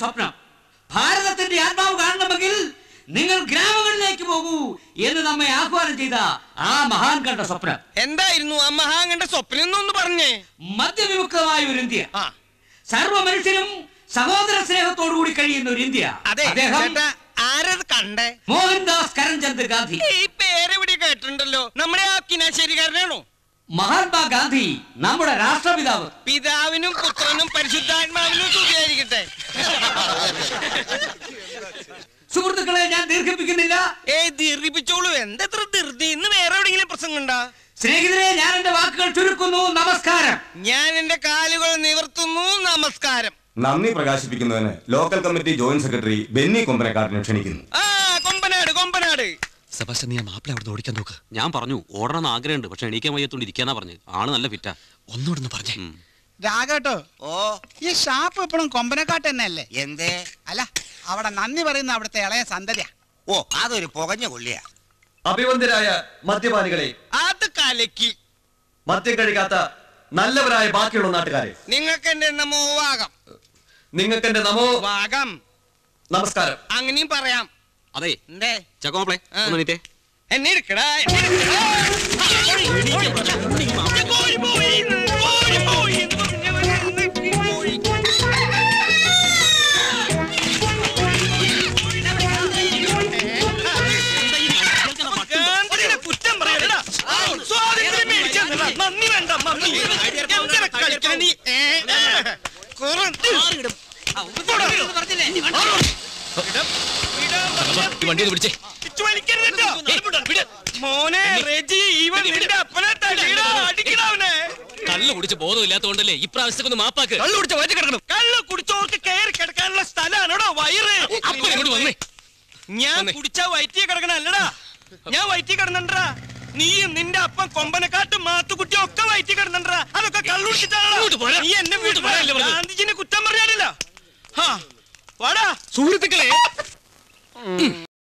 സ്വപ്നം. ഭാരതത്തിന്റെ ആത്മാവ് കാണണമെങ്കിൽ നിങ്ങൾ ഗ്രാമങ്ങളിലേക്ക് പോകൂ എന്ന് നമ്മെ ആഹ്വാനം ചെയ്ത ആ മഹാൻ കണ്ട സ്വപ്നം എന്തായിരുന്നു? ആ മഹാൻ കണ്ട സ്വപ്നം എന്നൊന്ന് പറഞ്ഞേ. മദ്യവിമുക്തമായ ഒരു ഇന്ത്യ, സർവ്വ മനുഷ്യരും സഹോദര സ്നേഹത്തോടുകൂടി കഴിയുന്ന ഒരു ഇന്ത്യ. ആരത് കണ്ടേ? മോഹൻദാസ് കരംചന്ദ് ഗാന്ധി. ഈ പേരെവിടെ കേട്ടിട്ടുണ്ടല്ലോ. നമ്മുടെ ആ കിനാശേരിക്കാരനാണോ? മഹാത്മാ ഗാന്ധി നമ്മുടെ രാഷ്ട്രപിതാവ്. പിതാവിനും പുത്രനും പരിശുദ്ധാത്മാവിനും സ്തുതിയായിരിക്കട്ടെ. സുഹൃത്തുക്കളെ, ഞാൻ ദീർഘിപ്പിക്കുന്നില്ല. ദീർഘിപ്പിച്ചോളൂ. എന്തെത്ര ധൃതി? ഇന്ന് വേറെ എവിടെയെങ്കിലും പ്രസംഗം ഉണ്ടാ? സ്നേഹിതരെ, ഞാൻ എന്റെ വാക്കുകൾ ചുരുക്കുന്നു. നമസ്കാരം. ഞാൻ എന്റെ കാലുകൾ നിവർത്തുന്നു. നമസ്കാരം. നന്ദി പ്രകാശിപ്പിക്കുന്നതിന് local committee joint secretary Benny കൊമ്പനക്കാരനെ ക്ഷണിക്കുന്നു. കൊമ്പനാട് കൊമ്പനാട്. സെബാസ്റ്റ്യൻ, നീ ആ മാപ്പിള അവിടെ ഓടിക്കാൻ നോക്ക്. ഞാൻ പറഞ്ഞു ഓടണമെന്ന് ആഗ്രഹമുണ്ട്, പക്ഷെ എണീക്കാൻ വയ്യത്തോണ്ട് ഇരിക്കാനാ പറഞ്ഞു. ആള് നല്ല ഫിറ്റാ. ഒന്നോടൊന്ന് പറഞ്ഞേ. രാഘട്ടോ, ഈ ഷാപ്പ് ഇപ്പോഴും കൊമ്പനക്കാട്ട് തന്നെ അല്ലേ? എന്തേ? അല്ല, അവിടെ നന്ദി പറയുന്ന അവിടുത്തെ ഇളയ സന്തതിയാ. അതൊരു പുകഞ്ഞ കൊള്ളിയാ. അഭിവന്ദ്യരായ മദ്യപാനികളെ, അത് കലക്കി. മദ്യം കഴിക്കാത്ത നല്ലവരായ ബാക്കിയുള്ള നാട്ടുകാരെ, നിങ്ങൾക്ക് എന്റെ നമോ വാകം. നിങ്ങൾക്ക് എന്റെ നമോ വാകം. നമസ്കാരം. അങ്ങനെയും പറയാം. അതെ, എന്തേ ചക്കോപ്ലേ എന്നെ എടുക്കടാ. കുറ്റം പറയടാ. നന്ദി വേണ്ട. മോനെ റെജി, ഇവൻ നിന്റെ അപ്പനെ തല്ലിടാ, അടിക്കണവനെ. കള്ളു കുടിച്ച് ബോധമില്ലാത്തോണ്ടല്ലേ ഇപ്രാവശ്യത്തേക്ക് ഒന്ന് മാപ്പാക്ക്. കള്ളു കുടിച്ച വയറ്റി കിടക്കണം. കള്ളു കുടിച്ചവർക്ക് കയറി കിടക്കാനുള്ള സ്ഥലമാണോടോ വയറ്? അപ്പൊ ഇങ്ങോട്ട് വന്നേ. ഞാൻ കുടിച്ചാ വയറ്റിയെ കിടക്കണ അല്ലടാ. ഞാൻ വയറ്റി കിടന്നണ്ടാ. നീയും നിന്റെ അപ്പം കൊമ്പനെക്കാട്ടും മാത്തുകുട്ടിയും ഒക്കെ വയറ്റി കിടന്നണ്ടാ. അതൊക്കെ കള്ളുടിച്ചിട്ടാണോ? നീ എന്നെ വീട്ടിൽ ഗാന്ധിജിനെ കുറ്റം പറഞ്ഞാലില്ല. വാടാ സുഹൃത്തുക്കളെ.